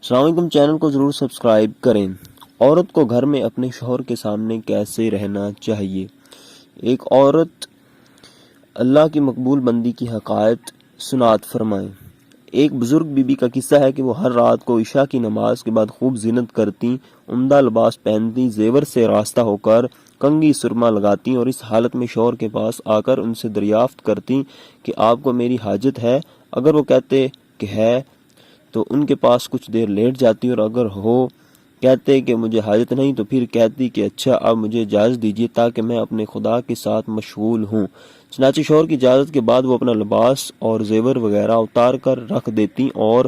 السلام علیکم، چینل کو ضرور سبسکرائب کریں۔ عورت کو گھر میں اپنے شوہر کے سامنے کیسے رہنا چاہیے؟ ایک عورت اللہ کی مقبول بندی کی حقائق سنات فرمائیں۔ ایک بزرگ بی بی کا قصہ ہے کہ وہ ہر رات کو عشاء کی نماز کے بعد خوب زینت کرتی، عمدہ لباس پہنتی، زیور سے راستہ ہو کر کنگھی سرما لگاتی اور اس حالت میں شوہر کے پاس آ کر ان سے دریافت کرتی کہ آپ کو میری حاجت ہے؟ اگر وہ کہتے کہ ہے تو ان کے پاس کچھ دیر لیٹ جاتی، اور اگر ہو کہتے کہ مجھے حاجت نہیں تو پھر کہتی کہ اچھا اب مجھے اجازت دیجیے تاکہ میں اپنے خدا کے ساتھ مشغول ہوں۔ چنانچہ شوہر کی اجازت کے بعد وہ اپنا لباس اور زیور وغیرہ اتار کر رکھ دیتی اور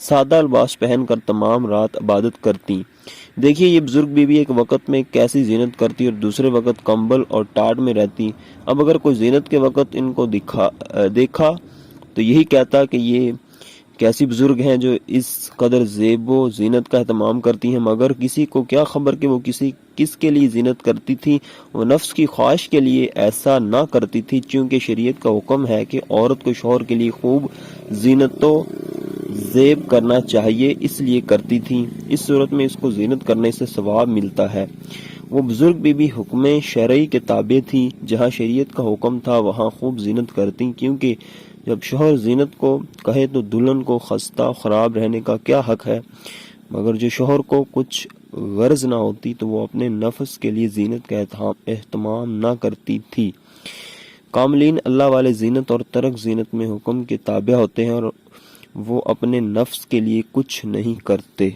سادہ لباس پہن کر تمام رات عبادت کرتی۔ دیکھیے یہ بزرگ بیوی ایک وقت میں کیسی زینت کرتی اور دوسرے وقت کمبل اور ٹاٹ میں رہتی۔ اب اگر کوئی زینت کے وقت ان کو دیکھا تو یہی کہتا کہ یہ کیسی بزرگ ہیں جو اس قدر زیب و زینت کا اہتمام کرتی ہیں، مگر کسی کو کیا خبر کہ وہ کس کے لیے زینت کرتی تھی؟ وہ نفس کی خواہش کے لیے ایسا نہ کرتی تھی، چونکہ شریعت کا حکم ہے کہ عورت کو شوہر کے لیے خوب زینت و زیب کرنا چاہیے، اس لیے کرتی تھی۔ اس صورت میں اس کو زینت کرنے سے ثواب ملتا ہے۔ وہ بزرگ بی بی حکم شرعی کے تابع تھی، جہاں شریعت کا حکم تھا وہاں خوب زینت کرتی، کیونکہ جب شوہر زینت کو کہے تو دلہن کو خستہ خراب رہنے کا کیا حق ہے؟ مگر جو شوہر کو کچھ غرض نہ ہوتی تو وہ اپنے نفس کے لیے زینت کا اہتمام نہ کرتی تھی۔ کاملین اللہ والے زینت اور ترک زینت میں حکم کے تابع ہوتے ہیں اور وہ اپنے نفس کے لیے کچھ نہیں کرتے۔